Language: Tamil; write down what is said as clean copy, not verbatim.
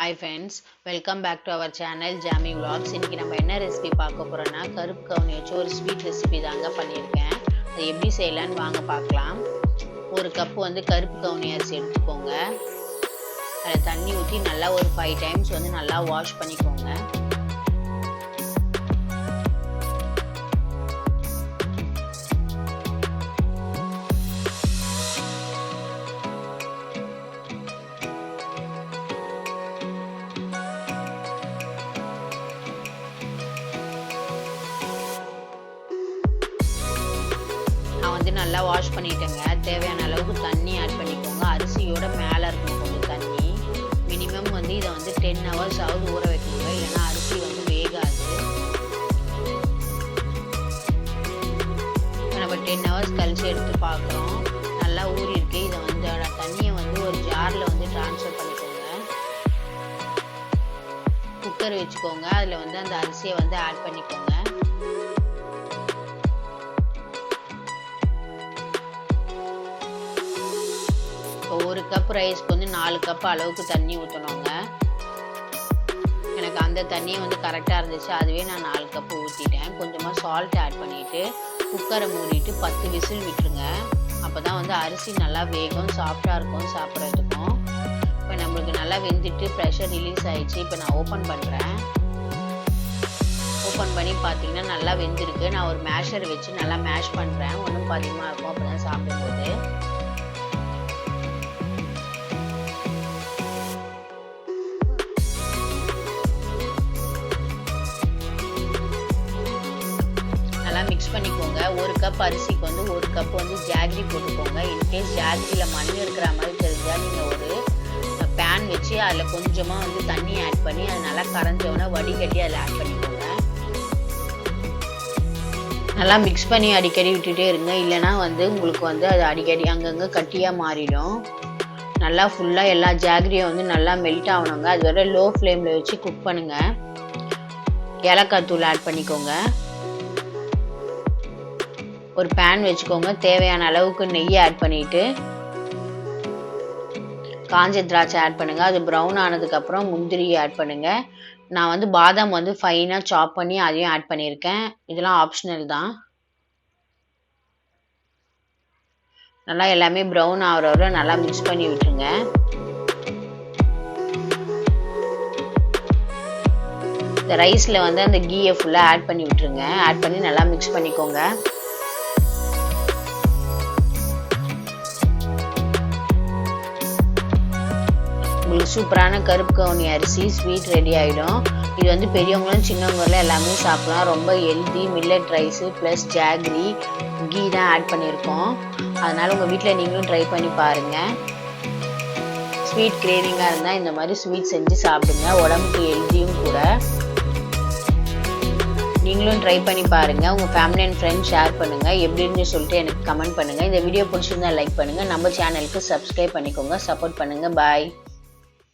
Hi friends, welcome back to our channel Jammy Vlogs. இன்னைக்கு நம்ம என்ன ரெசிபி பார்க்க போறோம்னா கருப்பு கவுனி வச்சு ஒரு ஸ்வீட் ரெசிபி தாங்க பண்ணியிருக்கேன். அது எப்படி செய்யலாம்னு வாங்க பார்க்கலாம். ஒரு கப் வந்து கருப்பு கவுனி அரிசி எடுத்துக்கோங்க. அதில் தண்ணி ஊற்றி நல்லா ஒரு 5 டைம்ஸ் வந்து நல்லா வாஷ் பண்ணிக்கோங்க. நல்லா வாஷ் பண்ணிட்டேங்க. தேவையான அளவுக்கு தண்ணி ஆட் பண்ணிக்கோங்க. அரிசியோட மேலே இருக்கணும் கொஞ்சம் தண்ணி. மினிமம் வந்து இதை வந்து 10 hours ஆகுது ஊற வைக்கணுங்க, இல்லைன்னா அரிசி வந்து வேகாது. நம்ம 10 hours கழிச்சு எடுத்து பார்க்குறோம். நல்லா ஊறி இருக்கு. இதை வந்து தண்ணியை வந்து ஒரு ஜாரில் வந்து ட்ரான்ஸ்ஃபர் பண்ணிக்கோங்க. குக்கர் வச்சுக்கோங்க. அதில் வந்து அந்த அரிசியை வந்து ஆட் பண்ணிக்கோங்க. ஒரு கப் ரைஸ்க்கு வந்து 4 கப் அளவுக்கு தண்ணி ஊற்றணுங்க. எனக்கு அந்த தண்ணியை வந்து கரெக்டாக இருந்துச்சு. அதுவே நான் 4 கப்பு ஊற்றிட்டேன். கொஞ்சமாக சால்ட் ஆட் பண்ணிவிட்டு குக்கரை மூடிட்டு 10 விசில் விட்டுருங்க. அப்போ தான் வந்து அரிசி நல்லா வேகும், சாஃப்டாக இருக்கும் சாப்பிட்றதுக்கும். இப்போ நம்மளுக்கு நல்லா வெந்துட்டு ப்ரெஷர் ரிலீஸ் ஆகிடுச்சு. இப்போ நான் ஓப்பன் பண்ணுறேன். ஓப்பன் பண்ணி பார்த்தீங்கன்னா நல்லா வெந்திருக்கு. நான் ஒரு மேஷர் வச்சு நல்லா மேஷ் பண்ணுறேன். ஒன்றும் அதிகமாக இருக்கும் அப்போ தான் சாப்பிடும்போது. மிக்ஸ் பண்ணிக்கோங்க. ஒரு கப் அரிசிக்கு வந்து ஒரு கப் வந்து ஜாகரி போட்டுக்கோங்க. இன்கேஸ் ஜாகரியில் மண் இருக்கிற மாதிரி தெரிஞ்சால் நீங்கள் ஒரு பேன் வச்சு அதில் கொஞ்சமாக வந்து தண்ணி ஆட் பண்ணி அது நல்லா கரைஞ்சோன்னா வடிகட்டி அதில் ஆட் பண்ணிக்கோங்க. நல்லா மிக்ஸ் பண்ணி அடிக்கடி விட்டுட்டே இருங்க, இல்லைனா வந்து உங்களுக்கு வந்து அது அடிக்கடி அங்கங்கே கட்டியாக மாறிடும். நல்லா ஃபுல்லாக எல்லா ஜாகரியும் வந்து நல்லா மெல்ட் ஆகணுங்க. அது வரை லோ ஃப்ளேமில் வச்சு குக் பண்ணுங்கள். ஏலக்காய் தூள் ஆட் பண்ணிக்கோங்க. ஒரு பேன் வச்சுக்கோங்க. தேவையான அளவுக்கு நெய் ஆட் பண்ணிட்டு காஞ்ச திராட்சை ஆட் பண்ணுங்க. அது ப்ரௌன் ஆனதுக்கப்புறம் முந்திரி ஆட் பண்ணுங்க. நான் வந்து பாதாம் வந்து ஃபைனாக சாப் பண்ணி அதையும் ஆட் பண்ணியிருக்கேன். இதெல்லாம் ஆப்ஷனல் தான். நல்லா எல்லாமே ப்ரௌன் ஆகிற வரை நல்லா மிக்ஸ் பண்ணி விட்டுருங்க. இந்த ரைஸில் வந்து அந்த கீயை ஃபுல்லாக ஆட் பண்ணி விட்டுருங்க. ஆட் பண்ணி நல்லா மிக்ஸ் பண்ணிக்கோங்க. உங்களுக்கு சூப்பரான கருப்பு கவுனி அரிசி ஸ்வீட் ரெடி ஆகிடும். இது வந்து பெரியவங்களும் சின்னவங்களும் எல்லாமே சாப்பிடலாம். ரொம்ப healthy millet rice plus jaggery ghee தான் ஆட் பண்ணியிருக்கோம். அதனால் உங்கள் வீட்டில் நீங்களும் ட்ரை பண்ணி பாருங்கள். ஸ்வீட் கிரேவிங்காக இருந்தால் இந்த மாதிரி ஸ்வீட் செஞ்சு சாப்பிடுங்க. உடம்புக்கு ஹெல்த்தியும் கூட. நீங்களும் ட்ரை பண்ணி பாருங்கள். உங்கள் ஃபேமிலி அண்ட் ஃப்ரெண்ட்ஸ் ஷேர் பண்ணுங்கள். எப்படின்னு சொல்லிட்டு எனக்கு கமெண்ட் பண்ணுங்கள். இந்த வீடியோ பிடிச்சிருந்தா லைக் பண்ணுங்கள். நம்ம சேனலுக்கு சப்ஸ்கிரைப் பண்ணிக்கோங்க. சப்போர்ட் பண்ணுங்கள். பாய்.